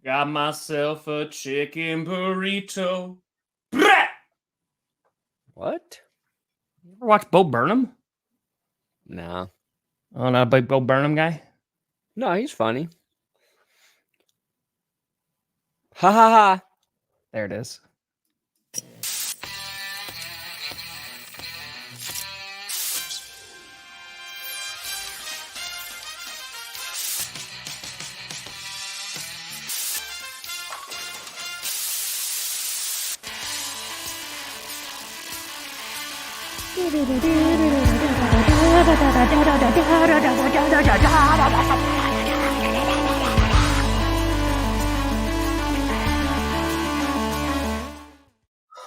Got myself a chicken burrito. Brat! What? You ever watch Bo Burnham? No. Oh, not a big Bo Burnham guy? No, he's funny. Ha ha ha. There it is.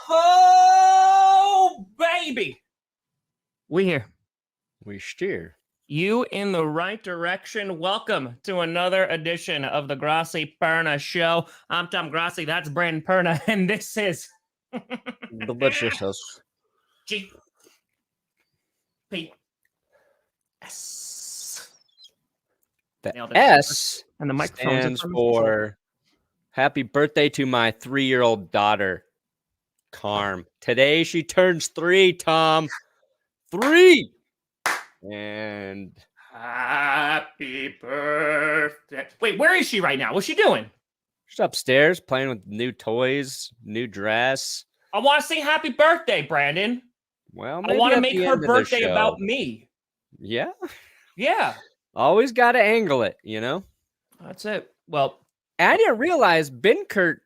Oh, baby. We here. We steer. You in the right direction. Welcome to another edition of the Grossi Perna Show. I'm Tom Grossi. That's Brandon Perna. And this is Delicious. G P S. The Nailed it. S And the microphone stands for happy birthday to my 3-year-old daughter, Carm. Today she turns 3, Tom. 3! And happy birthday. Wait, where is she right now? What's she doing? she's upstairs playing with new toys, new dress. I want to sing happy birthday, Brandon. Well, I want to make her birthday about me. Yeah. Yeah. Always got to angle it, you know? That's it. Well, I didn't realize Ben Kurt,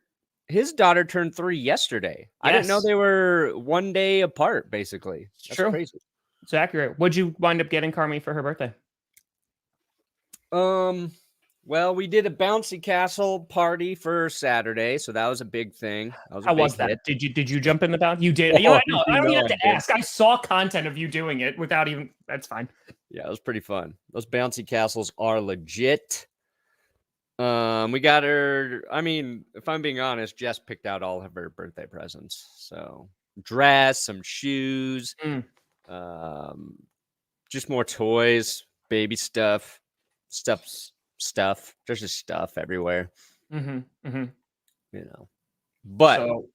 his daughter turned 3 yesterday. Yes. I didn't know they were 1 day apart, basically. That's true. Crazy. It's accurate. What'd you wind up getting Carmi for her birthday? Well, we did a bouncy castle party for Saturday, so that was a big thing. How was that? Did you jump in the bouncy? You did. I don't even have to ask. I saw content of you doing it without even. That's fine. Yeah, it was pretty fun. Those bouncy castles are legit. We got her. I mean, if I'm being honest, Jess picked out all of her birthday presents. So dress, some shoes, just more toys, baby stuff, There's just stuff everywhere. You know. But so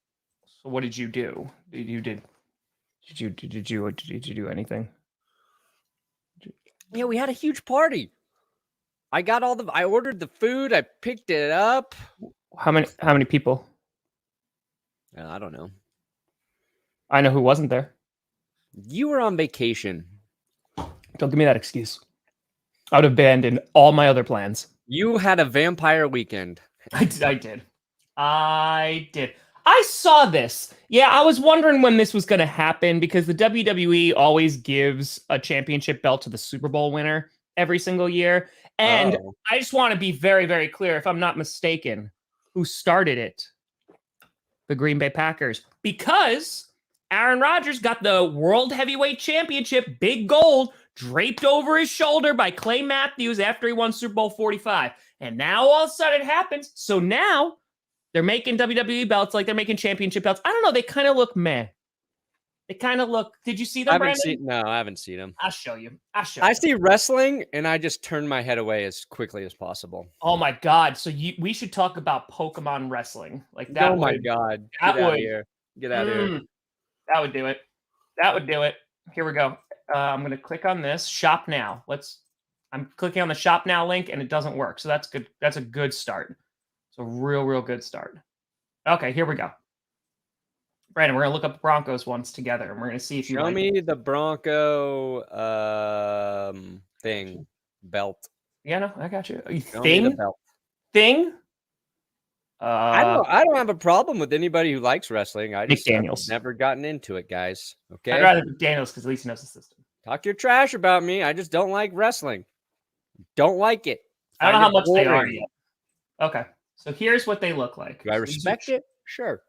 what did you do? Did you do anything? Yeah, we had a huge party. I ordered the food. I picked it up. How many people? I don't know. I know who wasn't there. You were on vacation. Don't give me that excuse. I would have abandoned all my other plans. You had a vampire weekend. I did. I saw this. Yeah, I was wondering when this was going to happen because the WWE always gives a championship belt to the Super Bowl winner every single year. And I just want to be very, very clear, if I'm not mistaken, who started it? The Green Bay Packers. Because Aaron Rodgers got the World Heavyweight Championship, big gold, draped over his shoulder by Clay Matthews after he won Super Bowl 45. And now all of a sudden it happens. So now they're making WWE belts like they're making championship belts. I don't know. They kind of look meh. They kind of look. Did you see them, Brandon? I haven't seen them. I'll show you. I see wrestling, and I just turn my head away as quickly as possible. Oh my god! So we should talk about Pokemon wrestling, like that. Oh my god! Get out of here! Get out of here! That would do it. That would do it. Here we go. I'm going to click on this. Shop now. I'm clicking on the shop now link, and it doesn't work. So that's good. That's a good start. It's a real good start. Okay, here we go. Brandon, we're going to look up the Broncos ones together, and we're going to see if you show me the Bronco thing belt. Yeah, no, I got you. Thing? Thing? I don't have a problem with anybody who likes wrestling. I've never gotten into it, guys. Okay. I'd rather McDaniels because at least he knows the system. Talk your trash about me. I just don't like wrestling. Don't like it. I don't know how much they are yet. Okay. So here's what they look like. Do I respect it? Sure.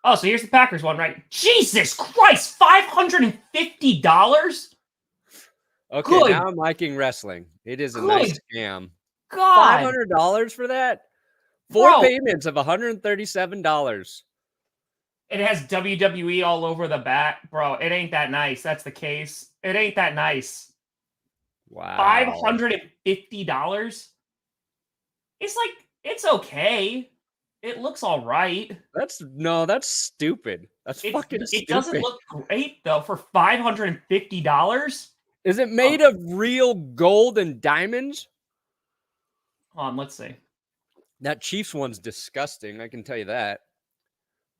Oh, so here's the Packers one, right? Jesus Christ, $550? Okay, good. Now I'm liking wrestling. It is a nice scam. God. $500 for that? 4 payments of $137. It has WWE all over the back. Bro, it ain't that nice. That's the case. It ain't that nice. Wow. $550? It's like, it's okay. It looks all right. That's stupid. That's fucking stupid. It doesn't look great though for $550. Is it made of real gold and diamonds? Hold on, let's see. That Chiefs one's disgusting. I can tell you that.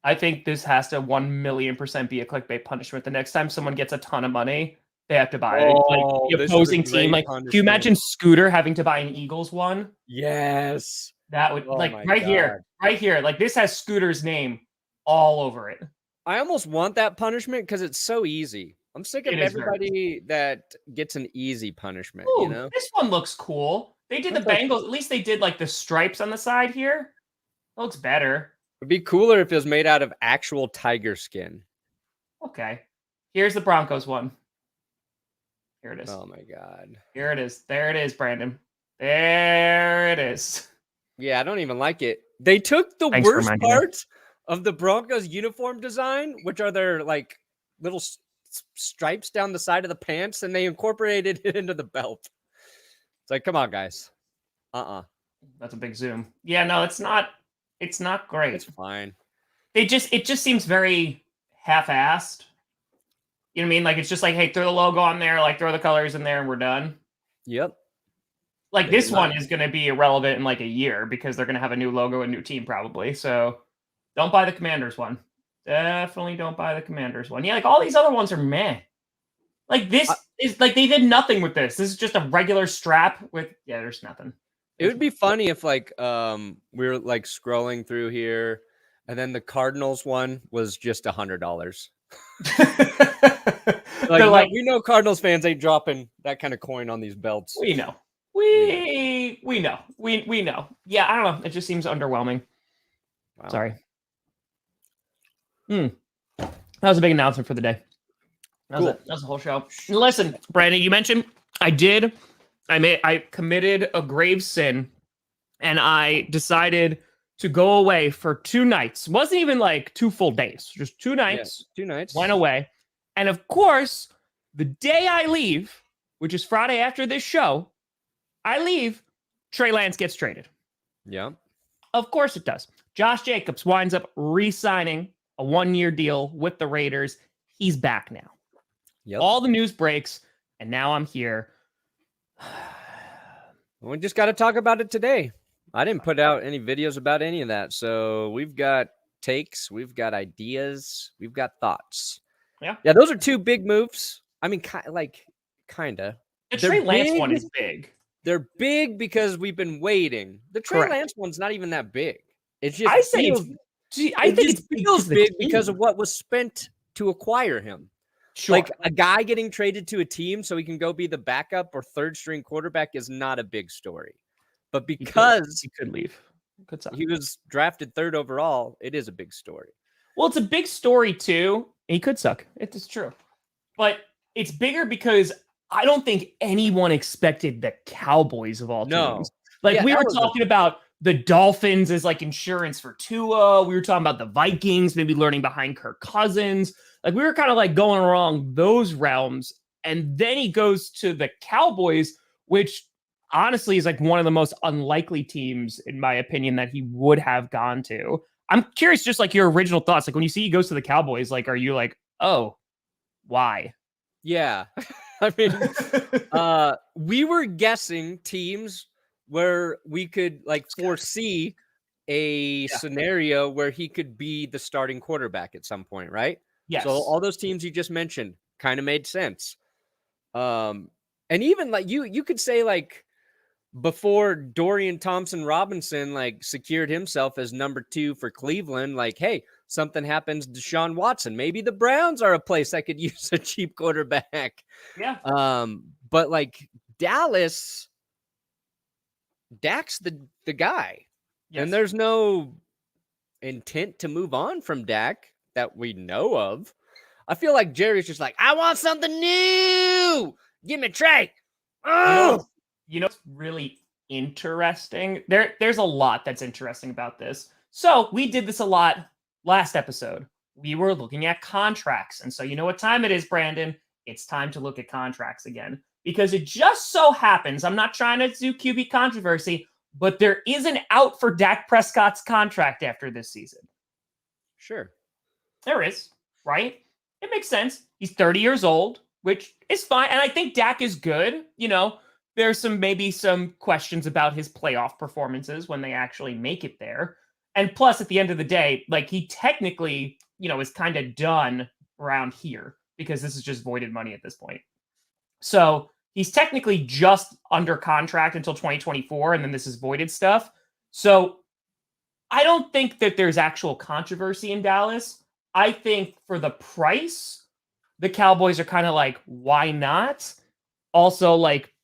I think this has to 1,000,000% be a clickbait punishment. The next time someone gets a ton of money, they have to buy it. Like the opposing team. Like, can you imagine Scooter having to buy an Eagles one? Yes. That would right here. Like this has Scooter's name all over it. I almost want that punishment because it's so easy. I'm sick of everybody that gets an easy punishment. Ooh, you know, this one looks cool. They did the Bengals. At least they did like the stripes on the side here. It looks better. It'd be cooler if it was made out of actual tiger skin. Okay. Here's the Broncos one. Here it is. Oh my God. Here it is. There it is, Brandon. There it is. Yeah, I don't even like it. They took the worst parts of the Broncos uniform design, which are their like little stripes down the side of the pants, and they incorporated it into the belt. It's like, come on, guys. That's a big zoom. Yeah, no, it's not great. It's fine. It just seems very half-assed. You know what I mean? Like it's just like, hey, throw the logo on there, like throw the colors in there, and we're done. Yep. Like this one is going to be irrelevant in like a year because they're going to have a new logo, a new team probably. So don't buy the Commanders one. Definitely don't buy the Commanders one. Yeah, like all these other ones are meh. Like this is like they did nothing with this. This is just a regular strap with there's nothing. It would be funny if like we were like scrolling through here and then the Cardinals one was just $100. like we know Cardinals fans ain't dropping that kind of coin on these belts. We know. We know. We know. Yeah, I don't know. It just seems underwhelming. Wow. Sorry. That was a big announcement for the day. That was the whole show. Listen, Brandon, you mentioned I committed a grave sin and I decided to go away for 2 nights. It wasn't even like 2 full days, just 2 nights. Yeah, 2 nights. Went away. And of course, the day I leave, which is Friday after this show, I leave, Trey Lance gets traded. Yeah. Of course it does. Josh Jacobs winds up re-signing a 1-year deal with the Raiders. He's back now. Yep. All the news breaks, and now I'm here. We just got to talk about it today. I didn't put out any videos about any of that. So we've got takes, we've got ideas, we've got thoughts. Yeah. Yeah, those are 2 big moves. I mean, kind of. The Trey Lance one is big. They're big because we've been waiting. The Trey Lance one's not even that big. It's just I think it feels big because of what was spent to acquire him. Sure. Like a guy getting traded to a team so he can go be the backup or 3rd string quarterback is not a big story. But because he could leave. He was drafted 3rd overall, it is a big story. Well, it's a big story too. He could suck. It is true. But it's bigger because I don't think anyone expected the Cowboys of all teams. Like we were talking about the Dolphins as like insurance for Tua. We were talking about the Vikings, maybe learning behind Kirk Cousins. Like we were kind of like going along those realms. And then he goes to the Cowboys, which honestly is like one of the most unlikely teams, in my opinion, that he would have gone to. I'm curious, just like your original thoughts. Like when you see he goes to the Cowboys, like, are you like, oh, why? Yeah. I mean, we were guessing teams where we could like foresee a scenario where he could be the starting quarterback at some point, right? Yes. So all those teams you just mentioned kind of made sense. And even like you could say like before Dorian Thompson-Robinson like secured himself as number 2 for Cleveland, like, hey, something happens to Deshaun Watson. Maybe the Browns are a place that could use a cheap quarterback. Yeah. But like Dak's the guy. Yes. And there's no intent to move on from Dak that we know of. I feel like Jerry's just like, I want something new. Give me Trey. Oh, you know, it's really interesting. There's a lot that's interesting about this. So we did this a lot last episode. We were looking at contracts. And so you know what time it is, Brandon? It's time to look at contracts again. Because it just so happens, I'm not trying to do QB controversy, but there is an out for Dak Prescott's contract after this season. Sure. There is, right? It makes sense. He's 30 years old, which is fine. And I think Dak is good. There's maybe some questions about his playoff performances when they actually make it there. And plus, at the end of the day, like he technically, is kind of done around here because this is just voided money at this point. So he's technically just under contract until 2024, and then this is voided stuff. So I don't think that there's actual controversy in Dallas. I think for the price, the Cowboys are kind of like, why not? Also, like,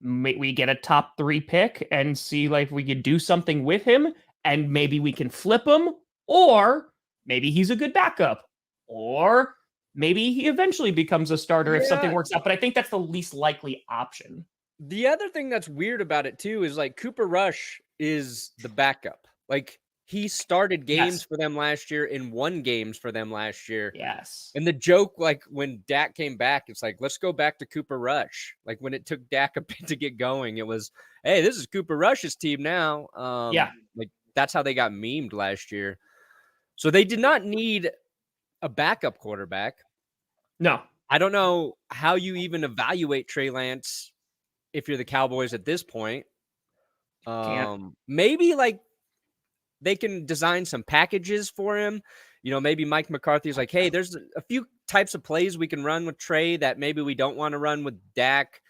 we get a top 3 pick and see like we could do something with him, and maybe we can flip him, or maybe he's a good backup, or maybe he eventually becomes a starter if something works out. But I think that's the least likely option. The other thing that's weird about it too is like Cooper Rush is the backup. Like he started games for them last year and won games for them last year. Yes. And the joke, like when Dak came back, it's like, let's go back to Cooper Rush. Like when it took Dak a bit to get going, it was, hey, this is Cooper Rush's team now. Like that's how they got memed last year. So they did not need a backup quarterback. No. I don't know how you even evaluate Trey Lance if you're the Cowboys at this point. Maybe like they can design some packages for him. Maybe Mike McCarthy's like, hey, there's a few types of plays we can run with Trey that maybe we don't want to run with Dak.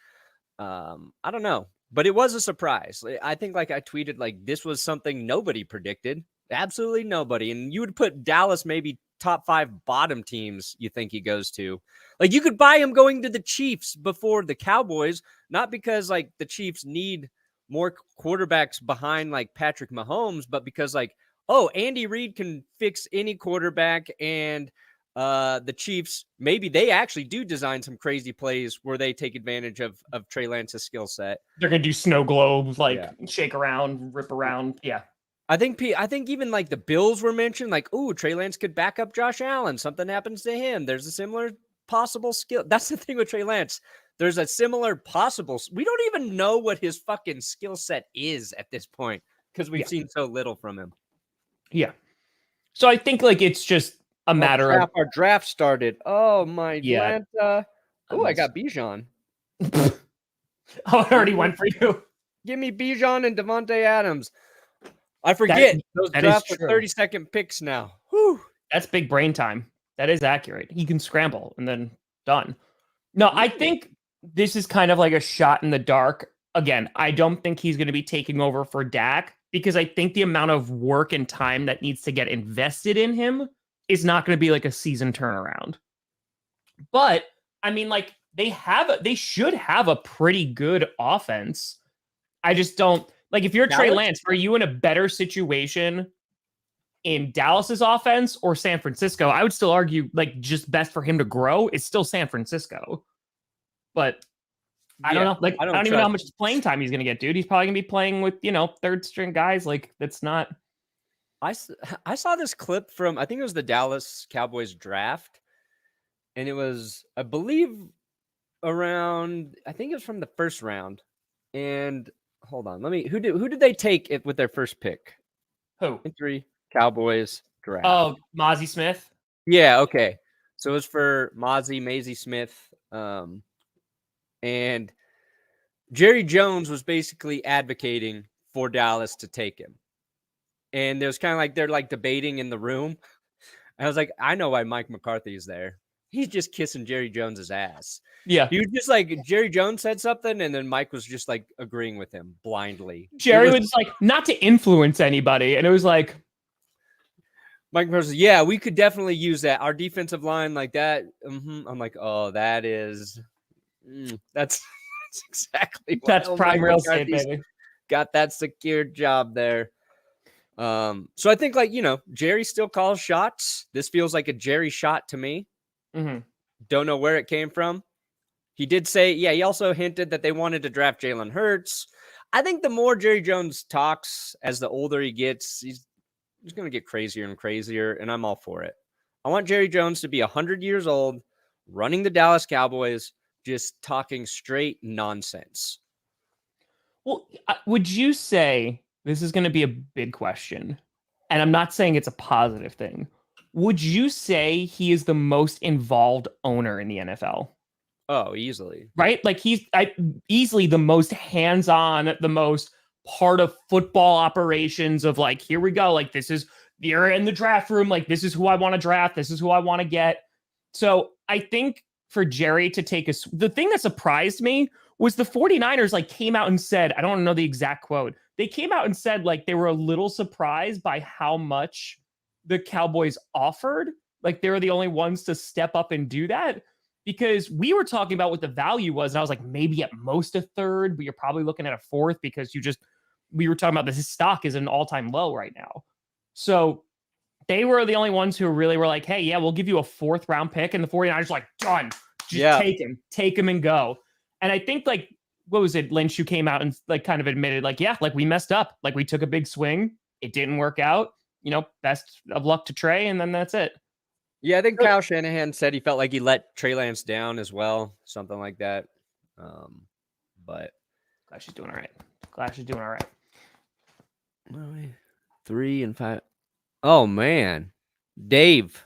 I don't know, but it was a surprise. I think like I tweeted, like this was something nobody predicted. Absolutely nobody. And you would put Dallas maybe top 5 bottom teams you think he goes to. Like you could buy him going to the Chiefs before the Cowboys, not because like the Chiefs need more quarterbacks behind like Patrick Mahomes, but because like, oh, Andy Reid can fix any quarterback, and the Chiefs, maybe they actually do design some crazy plays where they take advantage of Trey Lance's skill set. They're going to do snow globes, shake around, rip around. Yeah. I think even like the Bills were mentioned, like, oh, Trey Lance could back up Josh Allen. Something happens to him. There's a similar possible skill. That's the thing with Trey Lance. There's a similar possible. We don't even know what his fucking skill set is at this point because we've seen so little from him. Yeah. So I think like it's just a matter of our draft started. Oh my Atlanta. Oh, I got Bijan. Oh, it already went for you. Give me Bijan and Devontae Adams. I forget those drafts are 30-second picks now. Whew. That's big brain time. That is accurate. He can scramble and then done. No, I think this is kind of like a shot in the dark. Again, I don't think he's going to be taking over for Dak because I think the amount of work and time that needs to get invested in him is not going to be like a season turnaround. But I mean, like they should have a pretty good offense. I just don't like if you're Trey Lance, are you in a better situation in Dallas's offense or San Francisco? I would still argue like just best for him to grow is still San Francisco. But I don't know. Like I don't even know how much playing time he's going to get, dude. He's probably going to be playing with, third string guys. Like that's not. I saw this clip from, I think it was the Dallas Cowboys draft. And it was, I believe around, I think it was from the first round. And hold on, who did they take it with their first pick? Who? 3 Cowboys draft. Oh, Mozzie Smith. Yeah. Okay. So it was for Maisie Smith. And Jerry Jones was basically advocating for Dallas to take him. And there's kind of like, they're like debating in the room. I was like, I know why Mike McCarthy is there. He's just kissing Jerry Jones's ass. Yeah. He was just like, Jerry Jones said something, and then Mike was just like agreeing with him blindly. Jerry was like, not to influence anybody. And it was like, Mike McCarthy, yeah, we could definitely use that. Our defensive line like that. I'm like, oh, that is, that's exactly what that's prime real estate, baby. Got that secure job there. So I think like, Jerry still calls shots. This feels like a Jerry shot to me. Mm-hmm. Don't know where it came from. He did say, he also hinted that they wanted to draft Jalen Hurts. I think the more Jerry Jones talks as the older he gets, he's going to get crazier and crazier, and I'm all for it. I want Jerry Jones to be 100 years old, running the Dallas Cowboys, just talking straight nonsense. Well, would you say This is going to be a big question. And I'm not saying it's a positive thing. Would you say he is the most involved owner in the NFL? Oh, easily. Right? Like he's easily the most hands-on, the most part of football operations of like, here we go. Like this is, you're in the draft room. Like this is who I want to draft. This is who I want to get. So I think for Jerry to take the thing that surprised me was the 49ers like came out and said, I don't know the exact quote. They came out and said like they were a little surprised by how much the Cowboys offered. Like they were the only ones to step up and do that, because we were talking about what the value was. And I was like, maybe at most a third, but you're probably looking at a fourth because we were talking about this stock is an all-time low right now. So they were the only ones who really were like, hey, yeah, we'll give you a 4th round pick. And the 49ers like, done. Just take him and go. And I think like, what was it? Lynch, who came out and like kind of admitted like, yeah, like we messed up. Like we took a big swing. It didn't work out. Best of luck to Trey. And then that's it. Yeah, I think Kyle Shanahan said he felt like he let Trey Lance down as well. Something like that. But glad she's doing all right. 3 and 5. Oh man, Dave,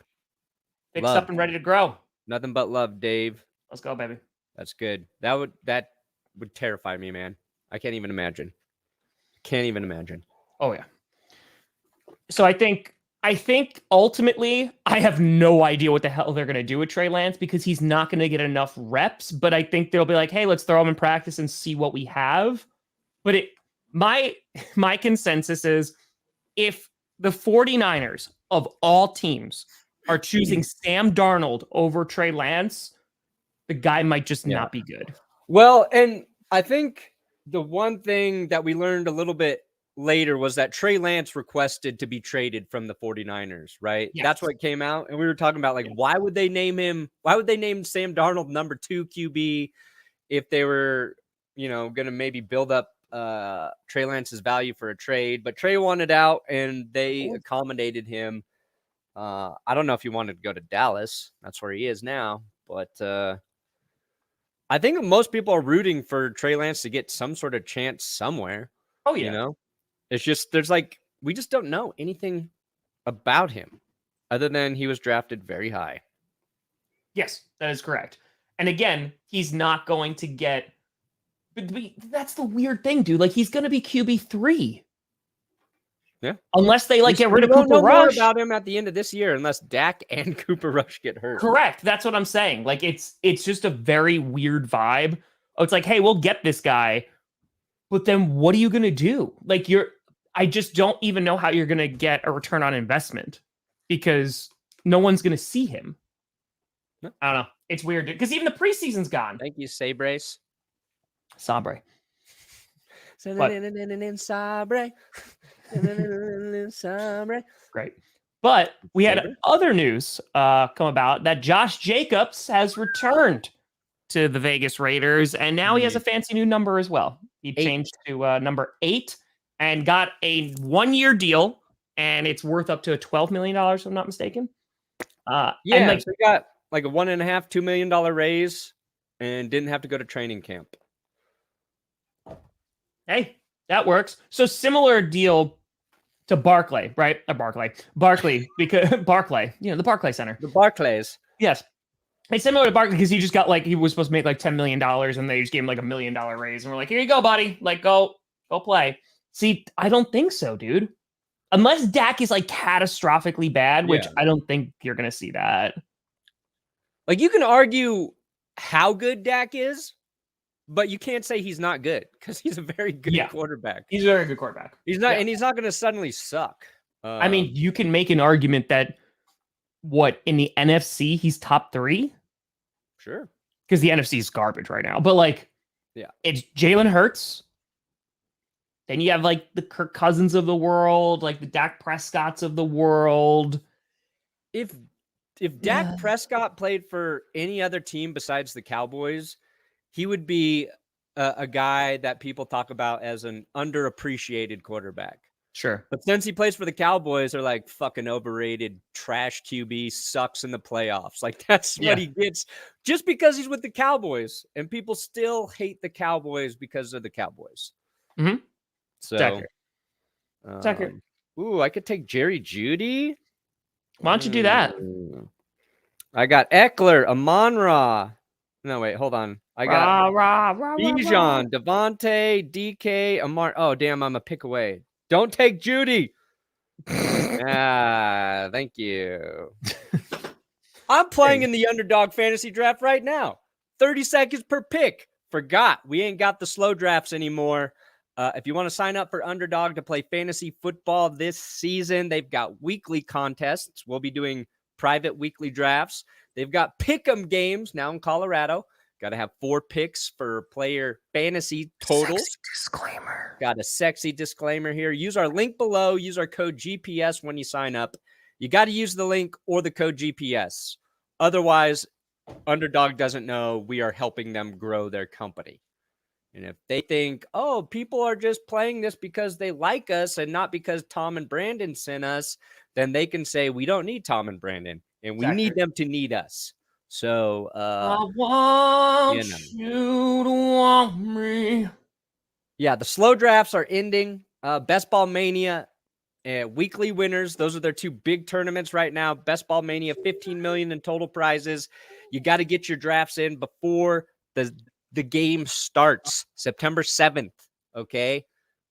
fixed up and ready to grow. Nothing but love, Dave. Let's go, baby. That's good. That would terrify me, man. I can't even imagine. Oh yeah. So I think ultimately I have no idea what the hell they're going to do with Trey Lance, because he's not going to get enough reps. But I think they'll be like, hey, let's throw him in practice and see what we have. But my consensus is, if the 49ers of all teams are choosing Sam Darnold over Trey Lance, the guy might just not be good. Well, and I think the one thing that we learned a little bit later was that Trey Lance requested to be traded from the 49ers, right? Yes. That's what came out. And we were talking about like, why would they name Sam Darnold number 2 QB if they were, going to maybe build up Trey Lance's value for a trade? But Trey wanted out and they accommodated him. I don't know if he wanted to go to Dallas. That's where he is now. But I think most people are rooting for Trey Lance to get some sort of chance somewhere. Oh, yeah. It's just, we just don't know anything about him other than he was drafted very high. Yes, that is correct. And again, he's not going to get, but that's the weird thing, dude. Like, he's going to be QB3. Yeah. Unless they get rid of Cooper Rush. We don't know more about him at the end of this year unless Dak and Cooper Rush get hurt. Correct. That's what I'm saying. Like, it's just a very weird vibe. Oh, it's like, hey, we'll get this guy, but then what are you going to do? Like, I just don't even know how you're going to get a return on investment, because no one's going to see him. No. I don't know. It's weird, because even the preseason's gone. Thank you, Sabre. Sabre. Great. But we had other news come about that Josh Jacobs has returned to the Vegas Raiders, and now he has a fancy new number as well. He changed to number 8 and got a 1-year deal, and it's worth up to $12 million, if I'm not mistaken. So he got like a $1.5 $2 million raise and didn't have to go to training camp. Hey, that works. So similar deal to Barclay, right? Barkley, because Barclay, the Barclay Center. The Barclays. Yes. It's similar to Barkley because he just got he was supposed to make $10 million, and they just gave him $1 million raise. And we're like, here you go, buddy. Go play. See, I don't think so, dude. Unless Dak is catastrophically bad, which I don't think you're going to see that. You can argue how good Dak is, but you can't say he's not good, because he's a very good quarterback. He's a very good quarterback. He's not, and he's not going to suddenly suck. I mean, you can make an argument that in the NFC he's top 3. Sure, because the NFC is garbage right now. But it's Jalen Hurts. Then you have the Kirk Cousins of the world, the Dak Prescotts of the world. If Dak Prescott played for any other team besides the Cowboys, he would be a guy that people talk about as an underappreciated quarterback. Sure. But since he plays for the Cowboys, they're fucking overrated, trash QB, sucks in the playoffs. That's what he gets just because he's with the Cowboys. And people still hate the Cowboys because of the Cowboys. Mm-hmm. So Tucker. Ooh, I could take Jerry Jeudy. Why don't you do that? I got Eckler, Amon-Ra. No, wait, hold on. I got Bijan, Devontae, DK, Amar. Oh, damn, I'm a pick away. Don't take Jeudy. Thank you. I'm playing in the underdog fantasy draft right now. 30 seconds per pick. Forgot. We ain't got the slow drafts anymore. If you want to sign up for Underdog to play fantasy football this season, they've got weekly contests. We'll be doing private weekly drafts. They've got pick'em games now in Colorado. Got to have 4 picks for player fantasy totals. Sexy disclaimer. Got a sexy disclaimer here. Use our link below. Use our code GPS when you sign up. You got to use the link or the code GPS. Otherwise, Underdog doesn't know we are helping them grow their company. And if they think, oh, people are just playing this because they like us and not because Tom and Brandon sent us, then they can say we don't need Tom and Brandon and we need them to need us. So I want you to want me. Yeah, the slow drafts are ending. Best Ball Mania weekly winners. Those are their 2 big tournaments right now. Best Ball Mania, $15 million in total prizes. You got to get your drafts in before the game starts September 7th. Okay.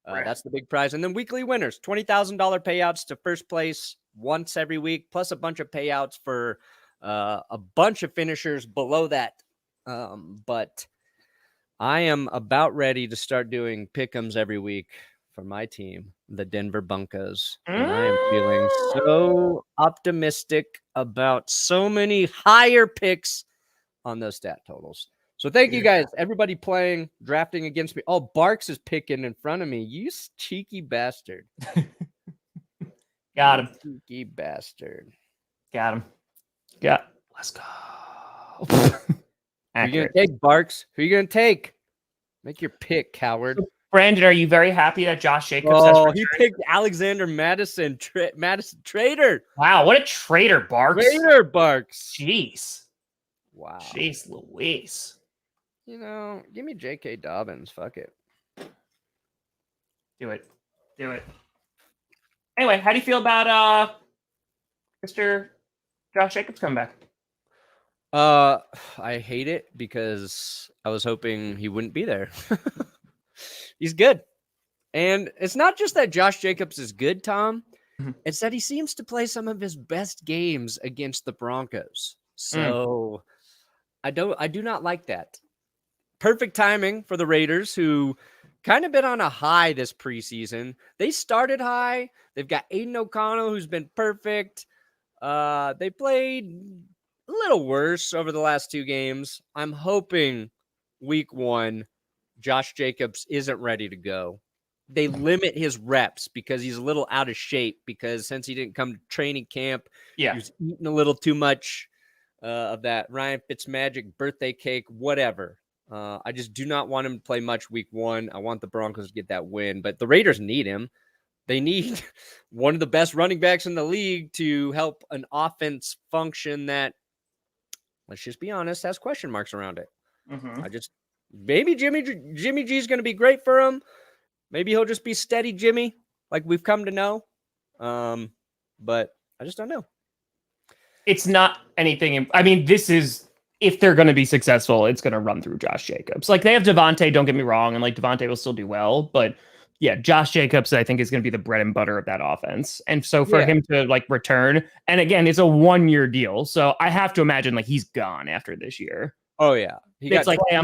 That's the big prize. And then weekly winners, $20,000 payouts to first place once every week, plus a bunch of payouts for a bunch of finishers below that. But I am about ready to start doing pick'ems every week for my team, the Denver Broncos. And I am feeling so optimistic about so many higher picks on those stat totals. So thank you guys, everybody playing, drafting against me. Oh, Barks is picking in front of me. You cheeky bastard. Got him. Cheeky bastard. Got him. Let's go. Who are you going to take, Barks? Who are you going to take? Make your pick, coward. Brandon, are you very happy that Josh Jacobs has returned? He picked Alexander Madison. Madison traitor. Wow, what a traitor, Barks. Traitor, Barks. Jeez. Wow. Jeez Louise. You know, give me J.K. Dobbins. Fuck it. Do it. Anyway, how do you feel about Mr. Josh Jacobs coming back? I hate it because I was hoping he wouldn't be there. He's good. And it's not just that Josh Jacobs is good, Tom. Mm-hmm. It's that he seems to play some of his best games against the Broncos. So I do not like that. Perfect timing for the Raiders, who kind of been on a high this preseason. They started high. They've got Aiden O'Connell, who's been perfect. They played a little worse over the last 2 games. I'm hoping week 1, Josh Jacobs isn't ready to go. They limit his reps because he's a little out of shape because since he didn't come to training camp, he was eating a little too much of that Ryan Fitzmagic birthday cake, whatever. I just do not want him to play much week 1. I want the Broncos to get that win, but the Raiders need him. They need one of the best running backs in the league to help an offense function that, let's just be honest, has question marks around it. Mm-hmm. Maybe Jimmy G is going to be great for him. Maybe he'll just be steady Jimmy, like we've come to know. But I just don't know. It's not anything. I mean, this is, if they're going to be successful, it's going to run through Josh Jacobs. Like, they have Devontae, don't get me wrong, and like Devontae will still do well, but yeah, Josh Jacobs, I think, is going to be the bread and butter of that offense. And so for him to like return, and again, it's a 1-year deal, so I have to imagine like he's gone after this year. Oh yeah, it's like, hey,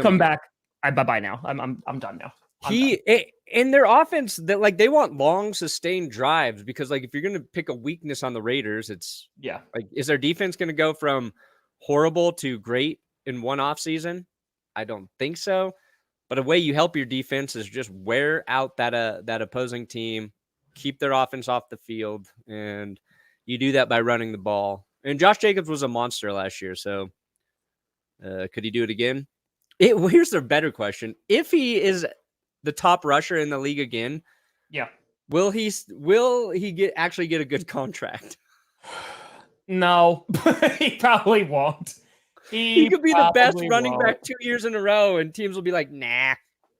come back. Bye now. I'm done now. In their offense, that like they want long sustained drives because like if you're going to pick a weakness on the Raiders, it's like, is their defense going to go from horrible to great in one off season? I don't think so. But a way you help your defense is just wear out that opposing team, keep their offense off the field, and you do that by running the ball. And Josh Jacobs was a monster last year, so could he do it again? Here's the better question: if he is the top rusher in the league again, will he actually get a good contract? No, he probably won't. He could be the best running back 2 years in a row, and teams will be like, nah,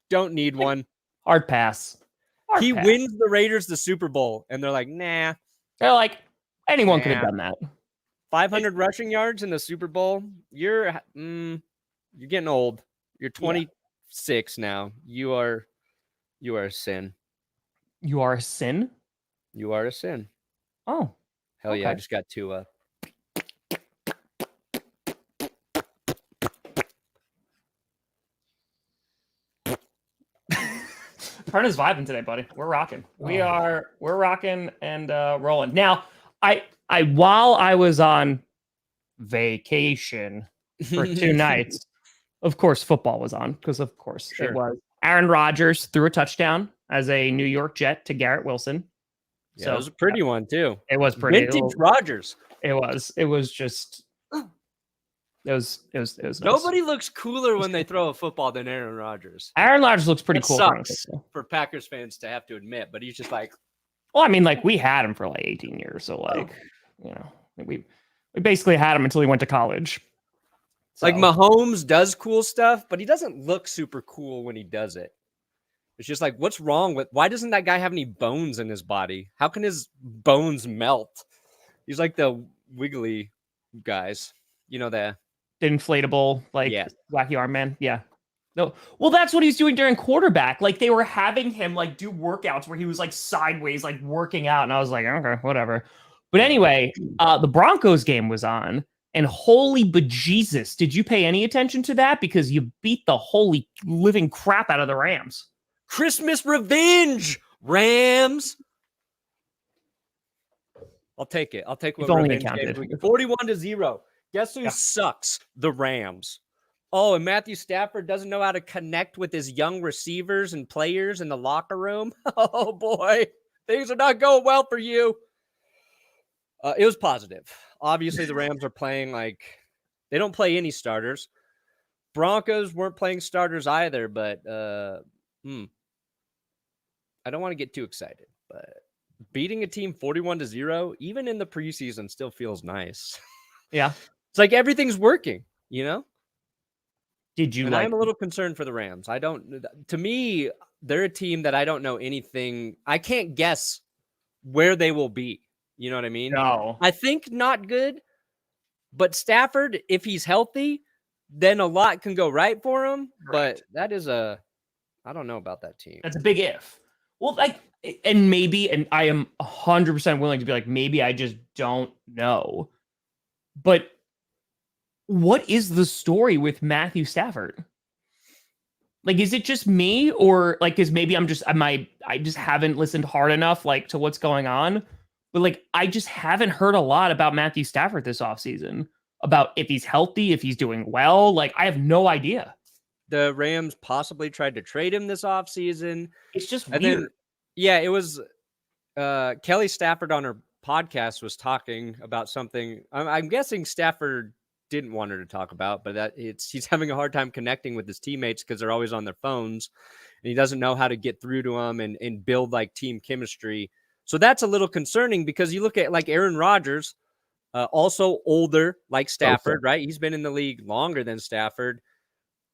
don't need one. Hard pass. He wins the Raiders the Super Bowl, and they're like, nah. They're like, anyone could have done that. 500 rushing yards in the Super Bowl. You're getting old. You're 26 now. You are a sin. You are a sin? You are a sin. Oh. Hell yeah, I just got two Perna's vibing today, buddy. We're rocking. We're rocking and rolling. Now, I while I was on vacation for 2 nights, of course, football was on because of course it was. Aaron Rodgers threw a touchdown as a New York Jet to Garrett Wilson. Yeah, so it was a pretty one too. It was pretty. Vintage Rodgers. It was just. It was nice. Nobody looks cooler when they throw a football than Aaron Rodgers. Aaron Rodgers looks pretty cool. Sucks for Packers fans to have to admit, but he's just like. Well, I mean, like we had him for like 18 years, so like, you know, we basically had him until he went to college. So. Like Mahomes does cool stuff, but he doesn't look super cool when he does it. It's just like, what's wrong with? Why doesn't that guy have any bones in his body? How can his bones melt? He's like the wiggly guys, you know that. Inflatable, like wacky arm man. Yeah. No. Well, that's what he's doing during quarterback. Like they were having him like do workouts where he was like sideways, like working out. And I was like, okay, whatever. But anyway, the Broncos game was on and holy bejesus, did you pay any attention to that? Because you beat the holy living crap out of the Rams. Christmas revenge, Rams. I'll take it. I'll take what revenge games we get. 41-0. Guess who sucks? The Rams. Oh, and Matthew Stafford doesn't know how to connect with his young receivers and players in the locker room. Oh, boy. Things are not going well for you. It was positive. Obviously, the Rams are playing like they don't play any starters. Broncos weren't playing starters either, but I don't want to get too excited, but beating a team 41-0, even in the preseason, still feels nice. Yeah. It's like everything's working, you know? I'm a little concerned for the Rams. To me, they're a team that I don't know anything. I can't guess where they will be. You know what I mean? No. I think not good, but Stafford, if he's healthy, then a lot can go right for him. Correct. But that is I don't know about that team. That's a big if. Well, like, and maybe, and I am 100% willing to be like, maybe I just don't know. But what is the story with Matthew Stafford? Like, is it just me, or like, is maybe I just haven't listened hard enough, like, to what's going on? But like, I just haven't heard a lot about Matthew Stafford this offseason, about if he's healthy, if he's doing well. Like, I have no idea. The Rams possibly tried to trade him this offseason. It's just weird. Then, it was Kelly Stafford on her podcast was talking about something. I'm guessing Stafford didn't want her to talk about, but he's having a hard time connecting with his teammates because they're always on their phones, and he doesn't know how to get through to them and build like team chemistry. So that's a little concerning because you look at like Aaron Rodgers, also older like Stafford, right? He's been in the league longer than Stafford.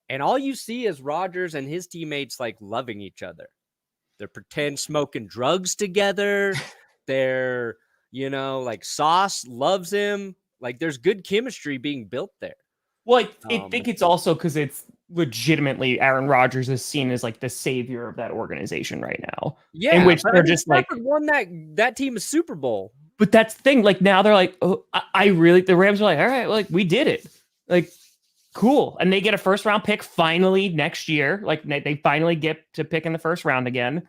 And all you see is Rodgers and his teammates like loving each other. They're pretend smoking drugs together. They're, like Sauce loves him. Like there's good chemistry being built there. Well, I think it's also because it's legitimately Aaron Rodgers is seen as like the savior of that organization right now. Yeah, in which they're just Stafford won that team a Super Bowl. But that's the thing. Like now they're like, oh, the Rams are like, all right, like we did it. Like, cool. And they get a first round pick finally next year. Like they finally get to pick in the first round again.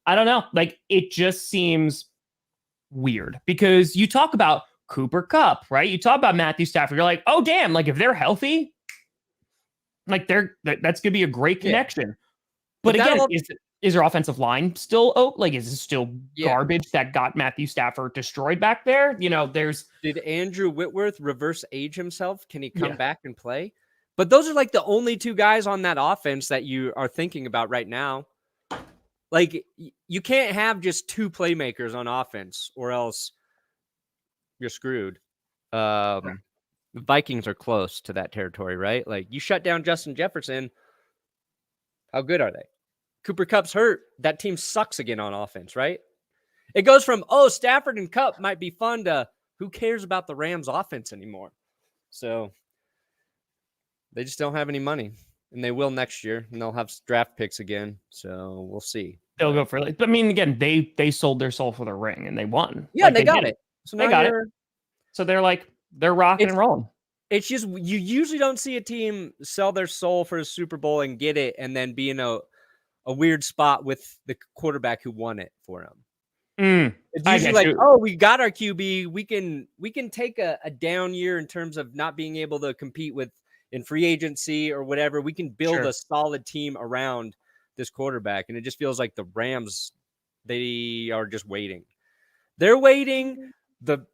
I don't know. Like it just seems weird because you talk about Cooper Kupp, right? You talk about Matthew Stafford. You're like, oh damn! Like if they're healthy, like that's gonna be a great connection. Yeah. But again, is their offensive line still is it still garbage that got Matthew Stafford destroyed back there? Did Andrew Whitworth reverse age himself? Can he come back and play? But those are like the only two guys on that offense that you are thinking about right now. Like you can't have just two playmakers on offense or else you're screwed. The Vikings are close to that territory, right? Like you shut down Justin Jefferson. How good are they? Cooper Kupp's hurt, that team sucks again on offense, right? It goes from, Stafford and Kupp might be fun to who cares about the Rams offense anymore? So they just don't have any money, and they will next year, and they'll have draft picks again. So we'll see. They'll go for it. But I mean, again, they sold their soul for the ring and they won. Yeah, they got it. So they got it. So they're rocking and rolling. It's just, you usually don't see a team sell their soul for a Super Bowl and get it and then be in a weird spot with the quarterback who won it for them. It's usually like, we got our QB. We can take a down year in terms of not being able to compete in free agency or whatever. We can build a solid team around this quarterback. And it just feels like the Rams, they are just waiting. They're waiting. The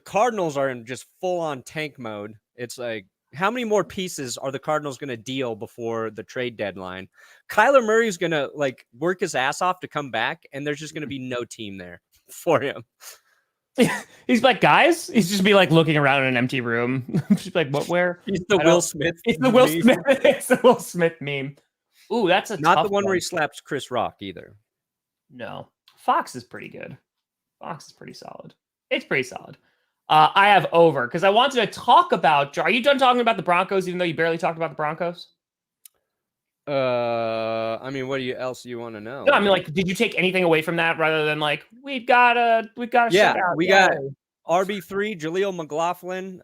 Cardinals are in just full on tank mode. It's like, how many more pieces are the Cardinals going to deal before the trade deadline? Kyler Murray's going to work his ass off to come back, and there's just going to be no team there for him. He's like, guys, he's just be looking around in an empty room. Just what, where? He's the Will Smith. It's the Will Smith. It's the Will Smith meme. Ooh, that's not the one where he slaps Chris Rock either. No, Fox is pretty good. Fox is pretty solid. It's pretty solid. I have over because I wanted to talk about. Are you done talking about the Broncos? Even though you barely talked about the Broncos. I mean, what else do you want to know? No, I mean, did you take anything away from that rather than we've got a shutout? We got RB3, Jaleel McLaughlin.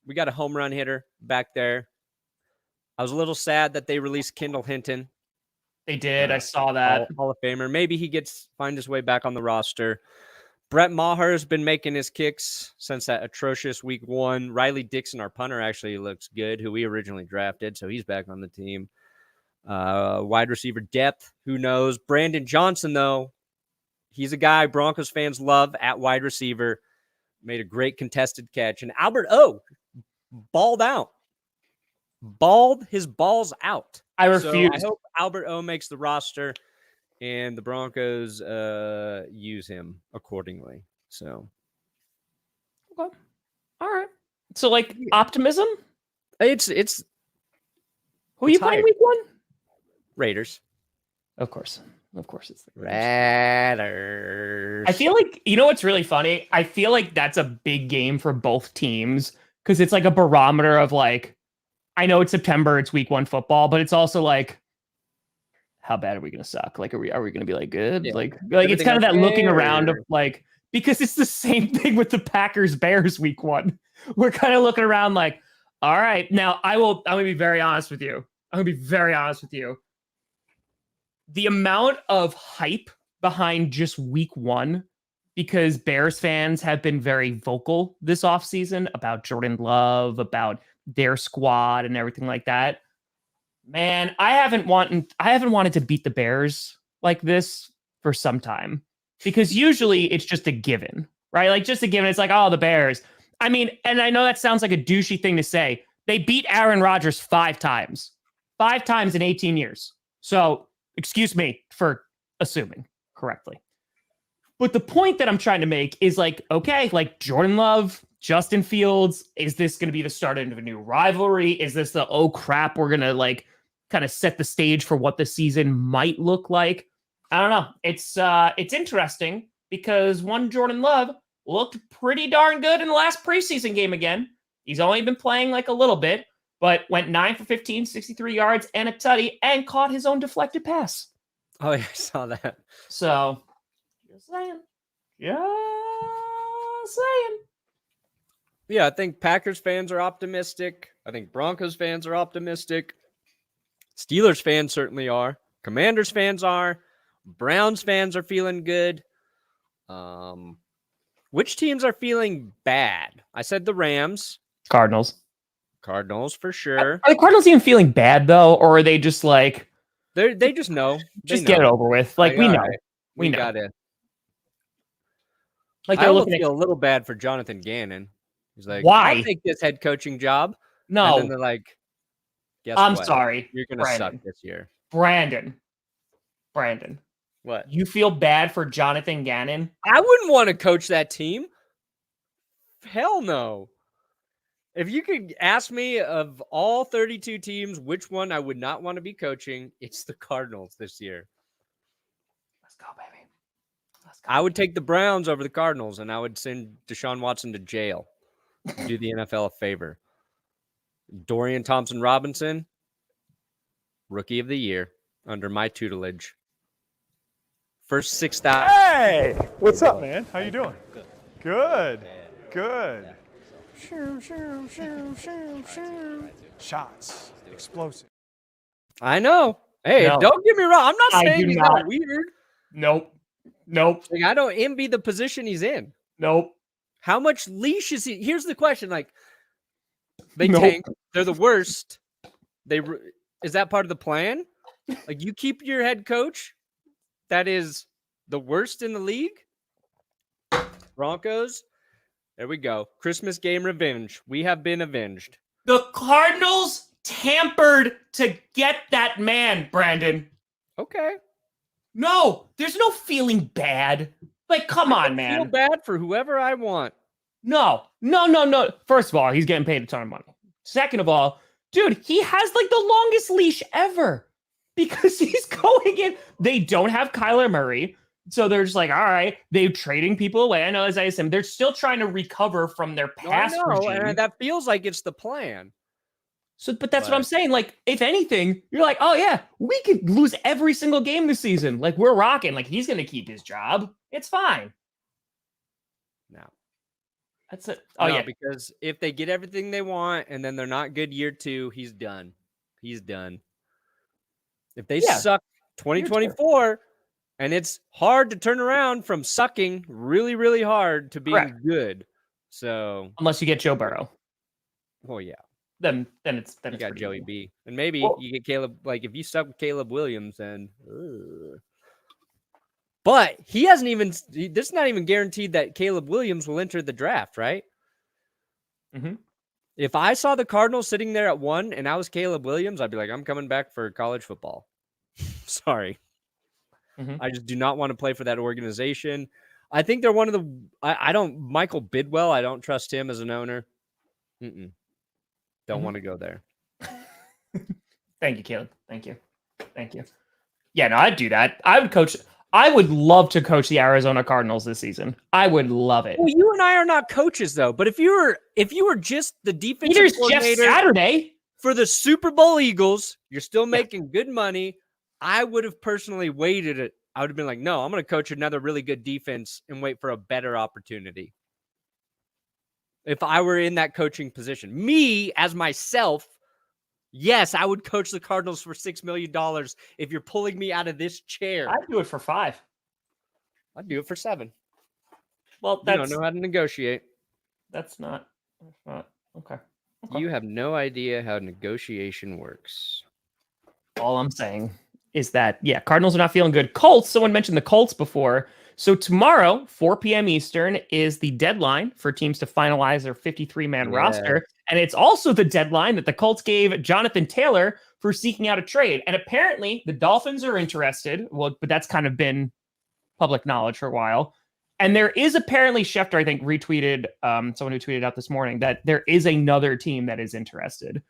We got a home run hitter back there. I was a little sad that they released Kendall Hinton. They did. I saw that. Hall of Famer. Maybe he finds his way back on the roster. Brett Maher has been making his kicks since that atrocious week 1. Riley Dixon, our punter, actually looks good, who we originally drafted, so he's back on the team. Wide receiver depth, who knows? Brandon Johnson, though, he's a guy Broncos fans love at wide receiver. Made a great contested catch. And Albert O balled out. Balled his balls out. I refuse. So I hope Albert O makes the roster. And the Broncos use him accordingly. So, okay, all right. So, optimism. It's. Who are you playing week 1? Raiders. Of course, it's the Raiders. I feel what's really funny. I feel like that's a big game for both teams because it's a barometer of I know it's September, it's week 1 football, but it's also how bad are we going to suck? Are we going to be good? Yeah. It's kind of that looking around of because it's the same thing with the Packers Bears week 1. We're kind of looking around all right, now I'm going to be very honest with you. The amount of hype behind just week 1, because Bears fans have been very vocal this offseason about Jordan Love, about their squad and everything like that. Man, I haven't wanted to beat the Bears like this for some time because usually it's just a given, right? Just a given. It's the Bears. I mean, and I know that sounds like a douchey thing to say. They beat Aaron Rodgers 5 times in 18 years. So excuse me for assuming correctly. But the point that I'm trying to make is okay, Jordan Love, Justin Fields, is this going to be the start of a new rivalry? Is this the, oh crap, we're going to kind of set the stage for what the season might look like? I don't know. It's interesting because one Jordan Love looked pretty darn good in the last preseason game again. He's only been playing a little bit, but went 9 for 15, 63 yards and a tutty and caught his own deflected pass. Oh, yeah, I saw that. So, just saying. Yeah, I think Packers fans are optimistic. I think Broncos fans are optimistic. Steelers fans certainly are. Commanders fans are. Browns fans are feeling good. Which teams are feeling bad? I said the Rams. Cardinals for sure. Are the Cardinals even feeling bad though, or are they just they just know? Just get it over with. We know. Right. We know. Got it. I feel a little bad for Jonathan Gannon. He's why? I'll take this head coaching job. No. And then they're guess I'm what? Sorry. You're going to suck this year. Brandon. What? You feel bad for Jonathan Gannon? I wouldn't want to coach that team. Hell no. If you could ask me of all 32 teams, which one I would not want to be coaching, it's the Cardinals this year. Let's go, baby. Let's go. I would take the Browns over the Cardinals, and I would send Deshaun Watson to jail. Do the NFL a favor. Dorian Thompson-Robinson, Rookie of the Year, under my tutelage. First 6,000. Hey, what's up, man? How you doing? Good. Good. Shoo, shoo, shoo, shoo, shoo. Shots. Explosive. I know. Hey, No. don't get me wrong. I'm not I saying do he's not. not weird. Nope. Like, I don't envy the position he's in. Nope. How much leash is he? Here's the question. Like, they Nope. tank. They're the worst. Is that part of the plan? Like, you keep your head coach that is the worst in the league? Broncos. There we go. Christmas game revenge. We have been avenged. The Cardinals tampered to get that man, Brandon. Okay. No, there's no feeling bad. Like, come on, I feel man. bad for whoever I want. No. First of all, he's getting paid a ton of money. Second of all, dude, he has like the longest leash ever because he's going in. They don't have Kyler Murray. So they're just like, all right, they're trading people away. I know, as I said, they're still trying to recover from their past regime. And that feels like it's the plan. So, but that's what I'm saying. Like, if anything, you're like, oh yeah, we could lose every single game this season. Like, we're rocking. Like, he's going to keep his job. It's fine. No. That's it. Oh, No, yeah. because if they get everything they want and then they're not good year 2, he's done. He's done. If they suck 2024, and it's hard to turn around from sucking really, really hard to being good. So unless you get Joe Burrow. Well, yeah. Then it's you got Joey easy. B. And maybe you get Caleb. Like, if you suck with Caleb Williams, then but he hasn't even, this is not even guaranteed that Caleb Williams will enter the draft, right? Mm-hmm. If I saw the Cardinals sitting there at 1 and I was Caleb Williams, I'd be like, I'm coming back for college football. Sorry. Mm-hmm. I just do not want to play for that organization. I think they're one of the, I don't, Michael Bidwell, I don't trust him as an owner. Don't want to go there. Thank you, Caleb. Thank you. Yeah, no, I'd do that. I would love to coach the Arizona Cardinals this season. I would love it. Well, you and I are not coaches though, but if you were just the defensive Peter's coordinator Jeff Saturday for the Super Bowl Eagles, you're still making good money. I would have personally waited it. I would have been like, no, I'm going to coach another really good defense and wait for a better opportunity. If I were in that coaching position, me as myself, yes, I would coach the Cardinals for $6 million. If you're pulling me out of this chair, I'd do it for 5. I'd do it for 7. Well, you don't know how to negotiate. That's not okay. You have no idea how negotiation works. All I'm saying is that, Cardinals are not feeling good. Colts, someone mentioned the Colts before. So tomorrow, 4 p.m. Eastern, is the deadline for teams to finalize their 53-man roster. And it's also the deadline that the Colts gave Jonathan Taylor for seeking out a trade. And apparently the Dolphins are interested. Well, but that's kind of been public knowledge for a while. And there is apparently, Schefter, I think, retweeted, someone who tweeted out this morning, that there is another team that is interested.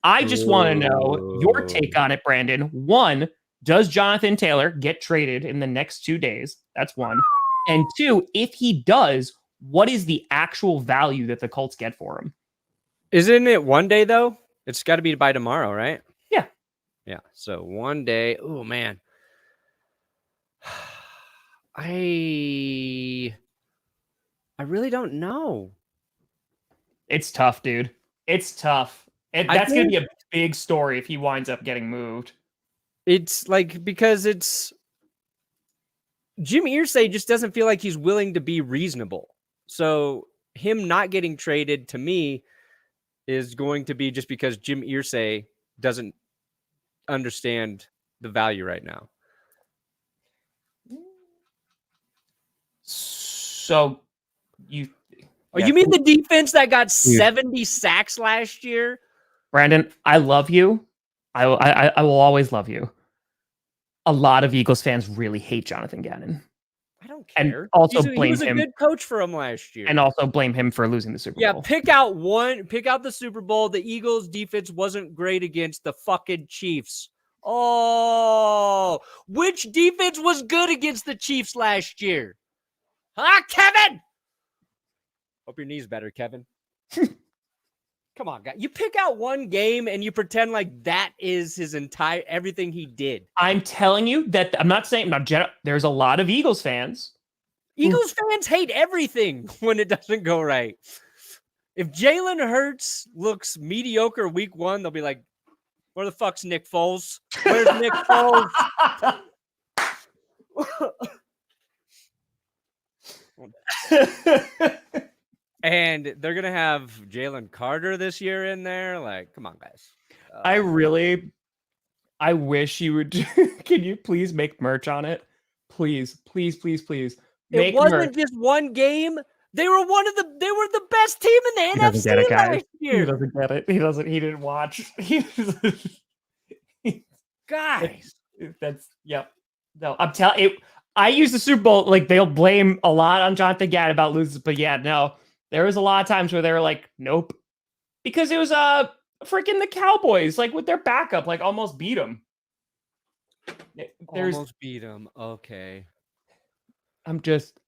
I just want to know your take on it, Brandon. 1, does Jonathan Taylor get traded in the next 2 days? That's 1. And 2, if he does, what is the actual value that the Colts get for him? Isn't it 1 day, though? It's got to be by tomorrow, right? Yeah. Yeah. So 1 day. Oh, man. I really don't know. It's tough, dude. It's tough. That's going to be a big story if he winds up getting moved. It's like, because it's Jim Irsay just doesn't feel like he's willing to be reasonable. So him not getting traded to me is going to be just because Jim Irsay doesn't understand the value right now. So you mean the defense that got 70 sacks last year? Brandon, I love you. I will always love you. A lot of Eagles fans really hate Jonathan Gannon. I don't And care. also He blame was a him. good coach for him last year. And also blame him for losing the Super Bowl. Pick out the Super Bowl. The Eagles defense wasn't great against the fucking Chiefs. Oh, which defense was good against the Chiefs last year? Huh, Kevin? Hope your knee's better, Kevin. Come on, guys. You pick out one game and you pretend like that is his entire everything he did. I'm telling you that I'm not saying there's a lot of Eagles fans. Eagles fans hate everything when it doesn't go right. If Jalen Hurts looks mediocre week 1, they'll be like, where the fuck's Nick Foles? Where's Nick Foles? And they're going to have Jalen Carter this year in there. Like, come on, guys. I wish you would. Can you please make merch on it? Please, please, please, please. It wasn't just one game. They were the best team in the NFC last year. He doesn't get it. He didn't watch. Guys. Yep. No, I'm telling you, I use the Super Bowl, like they'll blame a lot on Jonathan Gann about losing, but yeah, no. There was a lot of times where they were like, nope. Because it was freaking the Cowboys, like with their backup, like almost beat them. Almost beat them. Okay. I'm just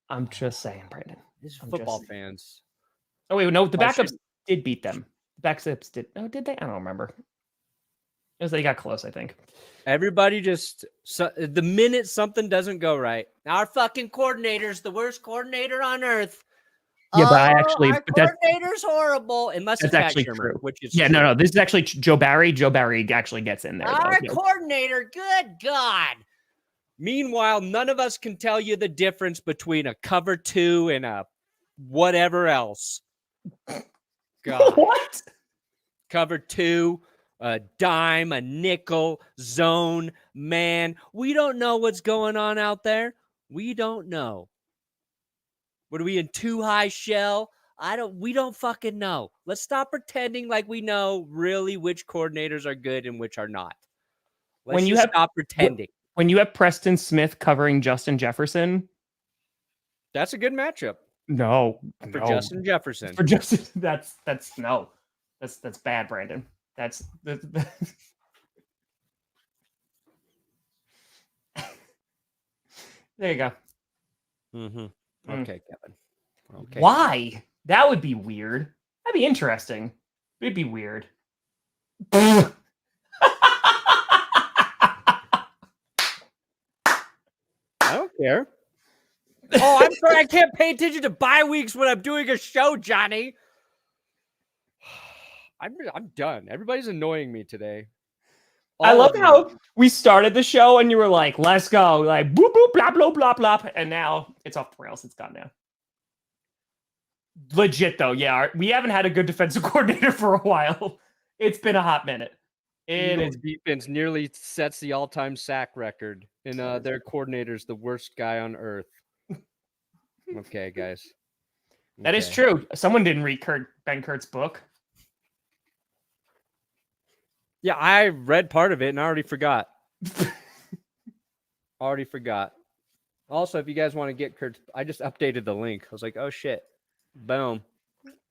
saying, Brandon. These football fans. Oh wait, no, the backups did beat them. The backups did. Oh, did they? I don't remember. It was they got close, I think. Everybody the minute something doesn't go right, our fucking coordinator's the worst coordinator on earth. Yeah, but our coordinator's horrible. Unless that's actually true. Which is true. No. This is actually Joe Barry. Joe Barry actually gets in there. Our coordinator, good God. Meanwhile, none of us can tell you the difference between a cover 2 and a whatever else. God. What? Cover 2, a dime, a nickel, zone, man. We don't know what's going on out there. We don't know. What are we in 2 high shell? We don't fucking know. Let's stop pretending like we know really which coordinators are good and which are not. Let's stop pretending. When you have Preston Smith covering Justin Jefferson, that's a good matchup. No. Justin Jefferson. For Justin, that's bad, Brandon. That's There you go. Mm-hmm. Okay, Kevin. Okay. Why? That would be weird. That'd be interesting. It'd be weird. I don't care. Oh, I'm sorry. I can't pay attention to bye weeks when I'm doing a show, Johnny. I'm done. Everybody's annoying me today. I love how we started the show and you were like, let's go. Like, boop, boop, blah, blah, blah, blah. And now it's off the rails. It's gone now. Legit, though. Yeah. We haven't had a good defensive coordinator for a while. It's been a hot minute. Eagles defense nearly sets the all-time sack record. And their coordinator's the worst guy on earth. Okay, guys. That is true. Someone didn't read Ben Kurt's book. Yeah, I read part of it and I already forgot. Also, if you guys want to get Kurt's, I just updated the link. I was like, oh shit. Boom.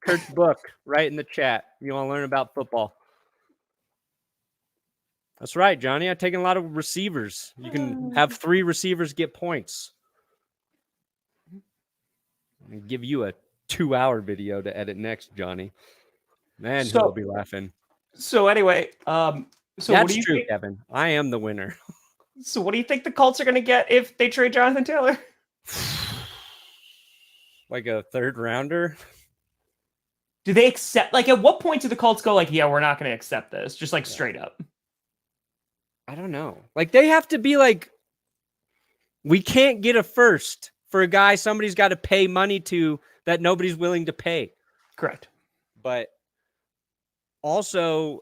Kurt's book right in the chat. You want to learn about football. That's right, Johnny. I've taken a lot of receivers. You can have 3 receivers get points. I'm going to give you a 2-hour video to edit next, Johnny. Man, he'll be laughing. So anyway, that's true, Kevin. I am the winner. So what do you think the Colts are going to get if they trade Jonathan Taylor? Like a 3rd rounder? Do they accept? Like, at what point do the Colts go like, yeah, we're not going to accept this? Just like straight up. I don't know. Like they have to be like, we can't get a 1st for a guy somebody's got to pay money to that nobody's willing to pay. Correct. But also,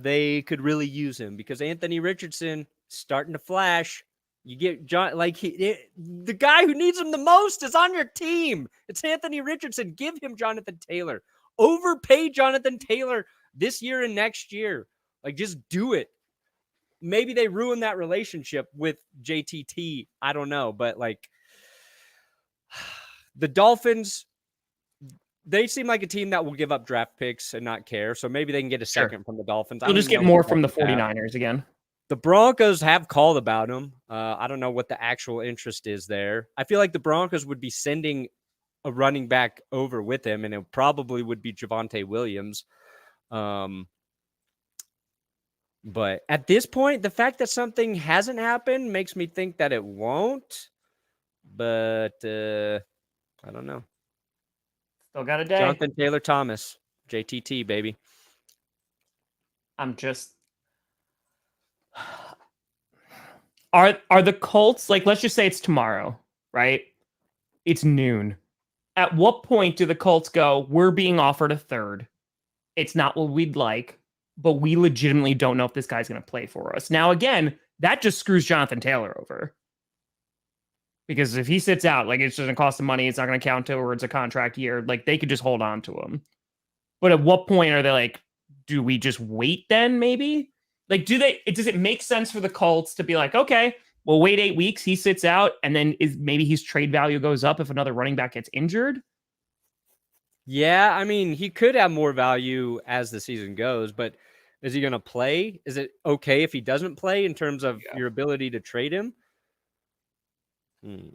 they could really use him because Anthony Richardson starting to flash. You get John, like the guy who needs him the most is on your team. It's Anthony Richardson. Give him Jonathan Taylor. Overpay Jonathan Taylor this year and next year. Like, just do it. Maybe they ruin that relationship with JTT. I don't know, but like, The Dolphins, they seem like a team that will give up draft picks and not care. So maybe they can get a second from the Dolphins. They'll just get more from the 49ers again. The Broncos have called about him. I don't know what the actual interest is there. I feel like the Broncos would be sending a running back over with him, and it probably would be Javonte Williams. But at this point, the fact that something hasn't happened makes me think that it won't. But I don't know. Still got a day. Jonathan Taylor Thomas, JTT, baby. I'm just... Are the Colts, like, let's just say it's tomorrow, right? It's noon. At what point do the Colts go, we're being offered a third? It's not what we'd like, but we legitimately don't know if this guy's going to play for us. Now, again, that just screws Jonathan Taylor over. Because if he sits out, like, it's just going to cost them money. It's not going to count towards a contract year. Like, they could just hold on to him. But at what point are they like, do we just wait then, maybe? Like, does it make sense for the Colts to be like, okay, we'll wait 8 weeks, he sits out, and then maybe his trade value goes up if another running back gets injured? Yeah, I mean, he could have more value as the season goes, but is he going to play? Is it okay if he doesn't play in terms of your ability to trade him? Should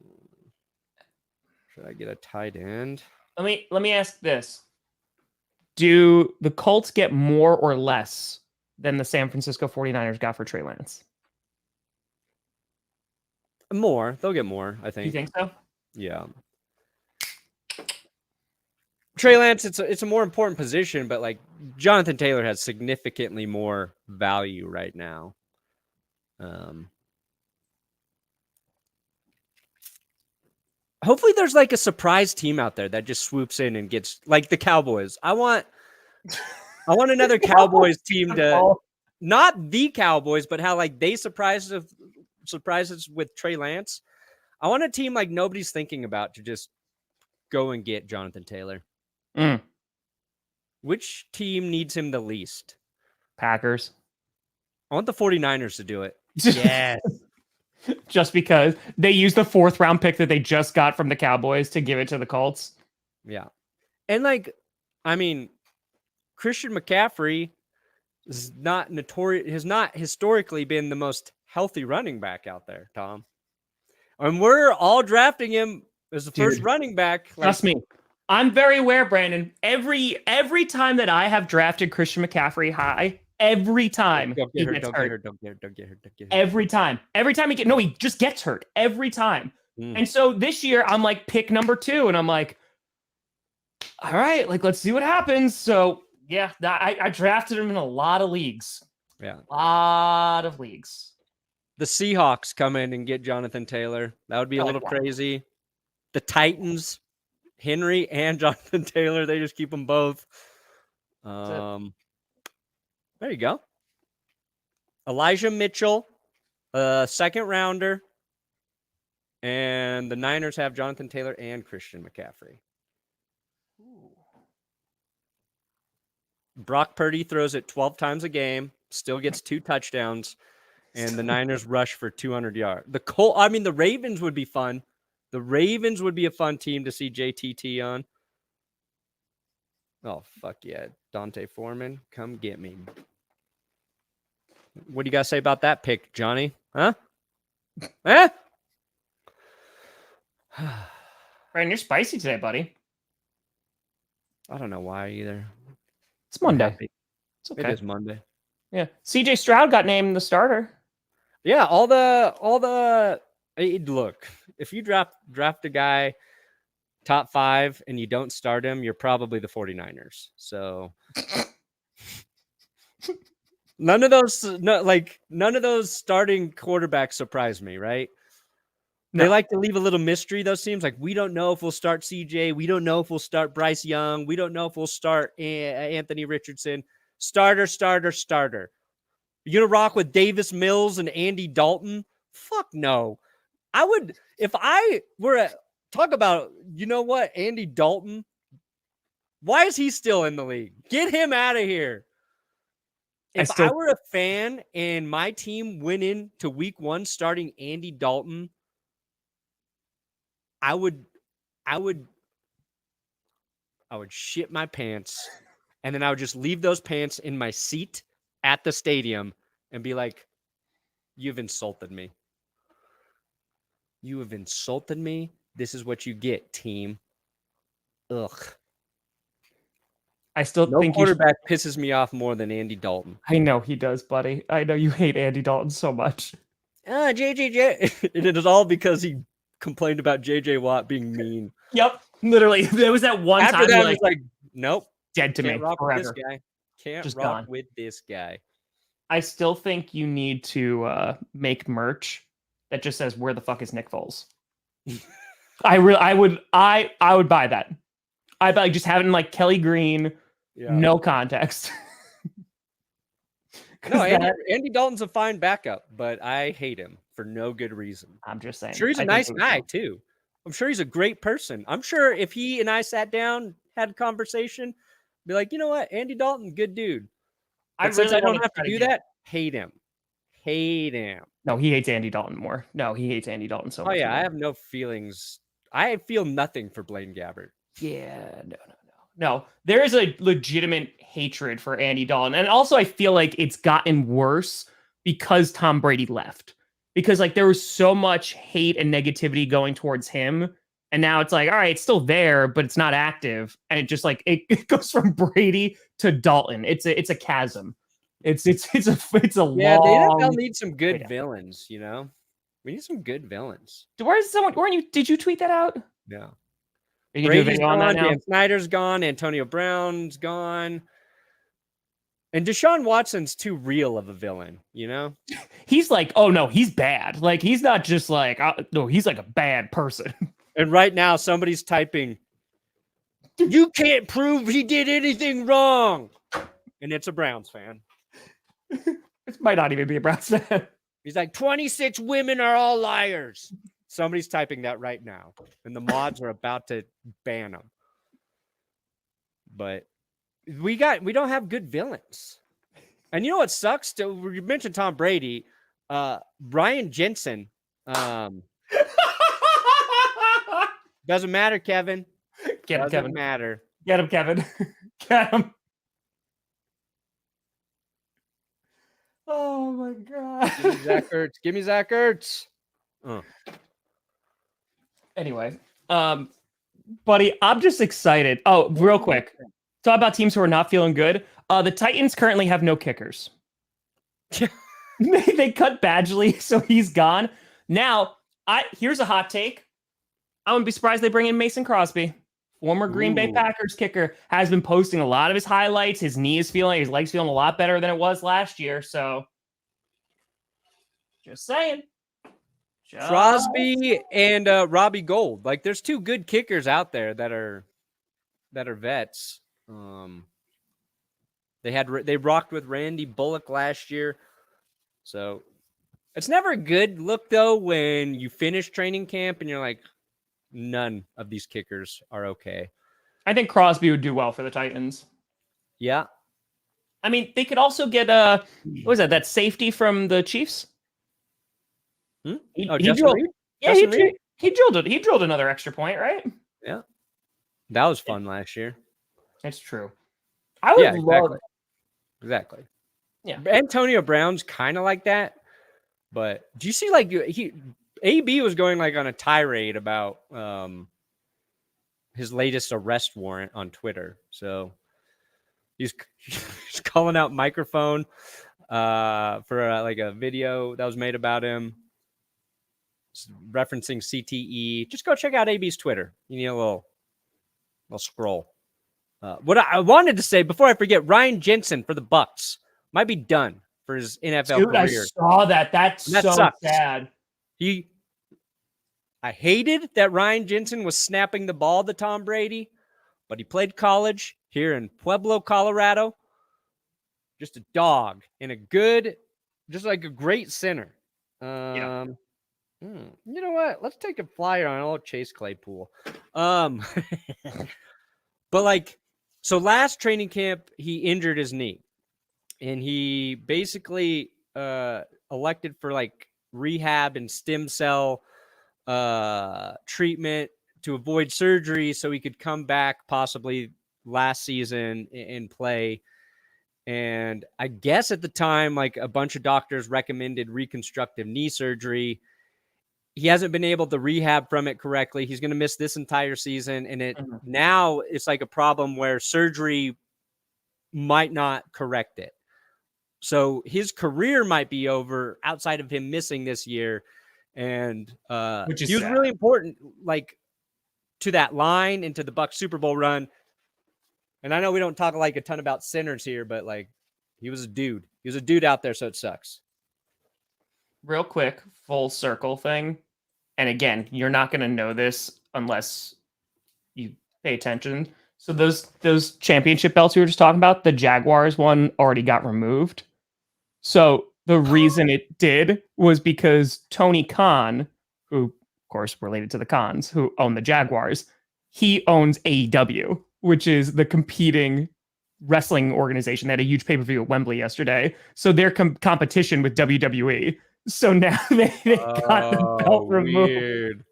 I get a tight end? Let me ask this. Do the Colts get more or less than the San Francisco 49ers got for Trey Lance? More. They'll get more, I think. You think so? Yeah. Trey Lance, it's a more important position, but like Jonathan Taylor has significantly more value right now. Hopefully there's like a surprise team out there that just swoops in and gets like the Cowboys. I want another Cowboys team to, not the Cowboys, but how like they surprises with Trey Lance. I want a team like nobody's thinking about to just go and get Jonathan Taylor. Which team needs him the least? Packers. I want the 49ers to do it. Yes. Just because they used the 4th round pick that they just got from the Cowboys to give it to the Colts. Yeah. And like, I mean, Christian McCaffrey is has not historically been the most healthy running back out there, Tom. And we're all drafting him as the first running back. Trust me. I'm very aware, Brandon. Every time that I have drafted Christian McCaffrey high, every time he gets hurt. Don't get hurt. Every time he just gets hurt every time. And so this year I'm like pick number 2, and I'm like, all right, like let's see what happens. So yeah, I drafted him in a lot of leagues. Yeah, a lot of leagues. The Seahawks come in and get Jonathan Taylor. That would be a little crazy. The Titans, Henry and Jonathan Taylor, they just keep them both. There you go. Elijah Mitchell, a 2nd rounder, and the Niners have Jonathan Taylor and Christian McCaffrey. Ooh. Brock Purdy throws it 12 times a game, still gets 2 touchdowns, and the Niners rush for 200 yards. The Ravens would be fun. The Ravens would be a fun team to see JTT on. Oh, fuck yeah. Dante Foreman, come get me. What do you guys say about that pick, Johnny? Huh? Brian, you're spicy today, buddy. I don't know why either. It's Monday. It's okay. It is Monday. Yeah. CJ Stroud got named the starter. Yeah, look, if you draft a guy top 5 and you don't start him, you're probably the 49ers. So none of those starting quarterbacks surprise me, right? No. They like to leave a little mystery, those teams. Like, we don't know if we'll start CJ. We don't know if we'll start Bryce Young. We don't know if we'll start Anthony Richardson. Starter. You gonna rock with Davis Mills and Andy Dalton? Fuck no. I would, if I were talk about, you know what, Andy Dalton. Why is he still in the league? Get him out of here. If I were a fan and my team went into week 1 starting Andy Dalton, I would I would shit my pants, and then I would just leave those pants in my seat at the stadium and be like, "You've insulted me. You have insulted me. This is what you get, team." Ugh. I still No think quarterback pisses me off more than Andy Dalton. I know he does, buddy. I know you hate Andy Dalton so much. JJJ. And it is all because he complained about JJ Watt being mean. Yep, literally. There was that one After time that, like, he's like, nope. dead to Can't me rock forever. with this guy. Can't Just rock gone. with this guy. I still think you need to make merch that just says "Where the fuck is Nick Foles?" I would buy that. I'd buy just having like Kelly Green, no context. No, Andy Dalton's a fine backup, but I hate him for no good reason. I'm just saying. I'm sure he's a nice guy too. I'm sure he's a great person. I'm sure if he and I sat down, had a conversation, be like, you know what, Andy Dalton, good dude. But since I don't have to do that, hate him. Hate him. No, he hates Andy Dalton more. No, he hates Andy Dalton so much. Oh yeah, more. I have no feelings. I feel nothing for Blaine Gabbert. Yeah, no. There is a legitimate hatred for Andy Dalton. And also I feel like it's gotten worse because Tom Brady left. Because like there was so much hate and negativity going towards him. And now it's like, all right, it's still there, but it's not active. And it just like it goes from Brady to Dalton. It's a chasm. It's a yeah, long... the NFL needs some good villains, you know? We need some good villains. Did you tweet that out? No. Brady's gone, Dan Snyder's gone, Antonio Brown's gone. And Deshaun Watson's too real of a villain, you know? He's like, oh no, he's bad. Like, he's not just like, no, he's like a bad person. And right now, somebody's typing, "You can't prove he did anything wrong." And it's a Browns fan. It might not even be a Browns fan. He's like, 26 women are all liars. Somebody's typing that right now. And the mods are about to ban them. But we don't have good villains. And you know what sucks? You mentioned Tom Brady. Ryan Jensen. Doesn't matter, Kevin. Get him, Kevin. Matter. Get him, Kevin. Get him. Oh my God. Give me Zach Ertz. Give me Zach Ertz. Anyway, buddy, I'm just excited. Oh, real quick. Talk about teams who are not feeling good. The Titans currently have no kickers. They cut Badgley, so he's gone. Now, here's a hot take. I wouldn't be surprised they bring in Mason Crosby. Former Green Bay Packers kicker, has been posting a lot of his highlights. His leg's feeling a lot better than it was last year. So, just saying. Crosby and Robbie Gould. Like, there's two good kickers out there that are vets. They rocked with Randy Bullock last year. So it's never a good look though when you finish training camp and you're like, none of these kickers are okay. I think Crosby would do well for the Titans. Yeah. I mean, they could also get what was that safety from the Chiefs? He drilled another extra point, right? Yeah. That was fun last year. It's true. I would love it. Exactly. Yeah. Antonio Brown's kind of like that. But do you see like AB was going like on a tirade about his latest arrest warrant on Twitter. So he's calling out microphone for like a video that was made about him referencing CTE. Just go check out AB's Twitter. You need a little scroll. What I wanted to say before I forget, Ryan Jensen for the Bucs might be done for his NFL career. I saw that. That so sucks. sad. I hated that Ryan Jensen was snapping the ball to Tom Brady, but he played college here in Pueblo, Colorado. Just a dog and just like a great center. You know what? Let's take a flyer on old Chase Claypool. But like, so last training camp, he injured his knee and he basically elected for like rehab and stem cell treatment to avoid surgery so he could come back possibly last season and play. And I guess at the time, like a bunch of doctors recommended reconstructive knee surgery. He hasn't been able to rehab from it correctly. He's going to miss this entire season. And now it's like a problem where surgery might not correct it. So his career might be over outside of him missing this year. And Which is he was sad. really important, like to that line and to the Bucs Super Bowl run. And I know we don't talk like a ton about sinners here, but like he was a dude. He was a dude out there, so it sucks. Real quick, full circle thing. And again, you're not going to know this unless you pay attention. So those championship belts we were just talking about, the Jaguars one already got removed. So the reason it did was because Tony Khan, who of course related to the Khans, who own the Jaguars, he owns AEW, which is the competing wrestling organization. They had a huge pay-per-view at Wembley yesterday. So their competition with WWE. So now they got the belt removed. Weird.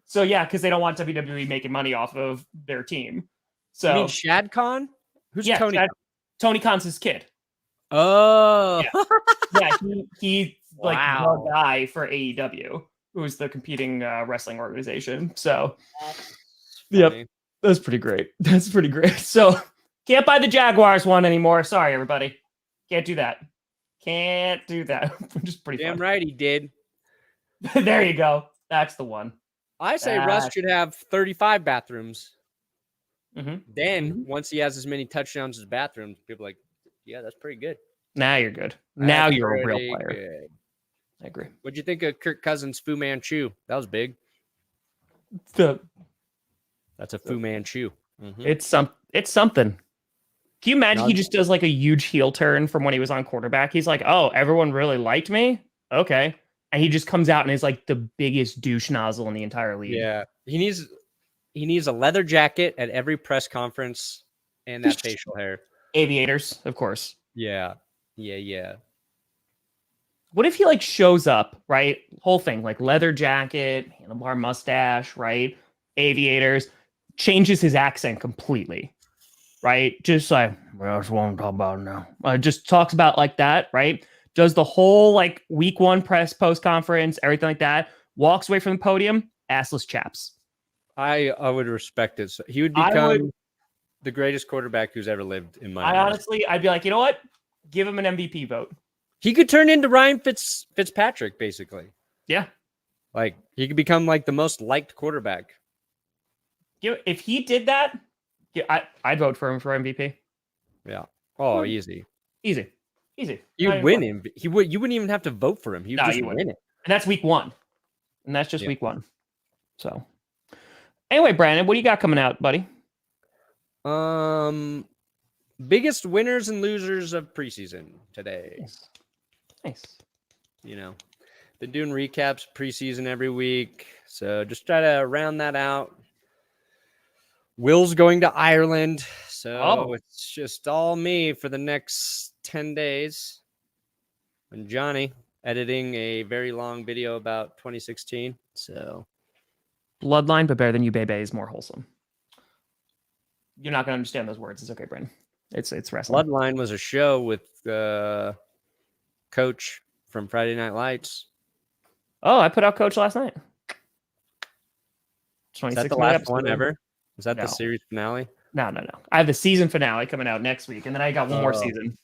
So yeah, because they don't want WWE making money off of their team. So You mean Shad Khan? Who's Tony? Tony Khan's his kid. Oh, Yeah, he like Wow. the guy for AEW, who's the competing wrestling organization. So Funny. that's pretty great. That's pretty great. So can't buy the Jaguars one anymore. Sorry, everybody. Can't do that. Can't do that. Which is pretty Damn fun. right he did. There you go. That's the one. I say Russ should have 35 bathrooms. Mm-hmm. Then once he has as many touchdowns as bathrooms, people are like, yeah, that's pretty good. Now you're good. Now That's you're a real pretty player. good. I agree. What'd you think of Kirk Cousins' Fu Manchu? That was big. That's a Fu Manchu. Mhm. It's something. Can you imagine he just does like a huge heel turn from when he was on quarterback? He's like, oh, everyone really liked me? Okay. And he just comes out and is like the biggest douche nozzle in the entire league. Yeah. He needs a leather jacket at every press conference and that facial hair. Aviators, of course. Yeah. Yeah. What if he like shows up, right? Whole thing, like leather jacket, handlebar mustache, right? Aviators, changes his accent completely, right? Just like, well, that's what I'm talking about now. Just talks about like that, right? Does the whole like week one press post conference, everything like that, walks away from the podium, assless chaps. I would respect it. So he would become the greatest quarterback who's ever lived in my eyes. Honestly, I'd be like, you know what? Give him an MVP vote. He could turn into Ryan Fitzpatrick, basically. Yeah. Like, he could become, like, the most liked quarterback. If he did that, I'd vote for him for MVP. Yeah. Oh, easy. Easy. You'd win him. You wouldn't even have to vote for him. He'd just win it. And that's week one. And that's just week one. So, anyway, Brandon, what do you got coming out, buddy? Biggest winners and losers of preseason today. Nice. You know, been doing recaps preseason every week. So just try to round that out. Will's going to Ireland. So it's just all me for the next 10 days. And Johnny editing a very long video about 2016. So Bloodline, but better than you, baby, is more wholesome. You're not going to understand those words. It's okay, Brandon. It's wrestling. Bloodline was a show with Coach from Friday Night Lights. Oh, I put out Coach last night. Is that the last one ever? Is that the series finale? No. I have the season finale coming out next week, and then I got one more season.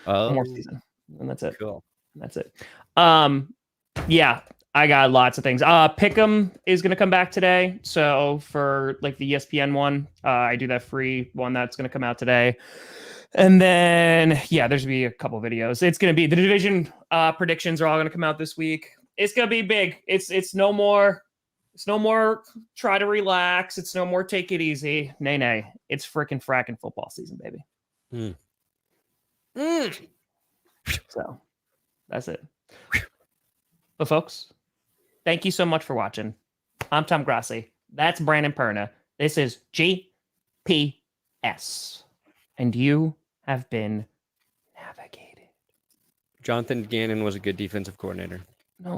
One more season, and that's it. Cool. That's it. Yeah, I got lots of things. Pick'em is going to come back today. So for like the ESPN one, I do that free one that's going to come out today. And then, yeah, there's going to be a couple videos. It's going to be the division predictions are all going to come out this week. It's going to be big. It's no more try to relax. It's no more take it easy. Nay. It's frickin' frackin' football season, baby. So that's it. But folks, thank you so much for watching. I'm Tom Grossi. That's Brandon Perna. This is GPS. And you have been navigated. Jonathan Gannon was a good defensive coordinator.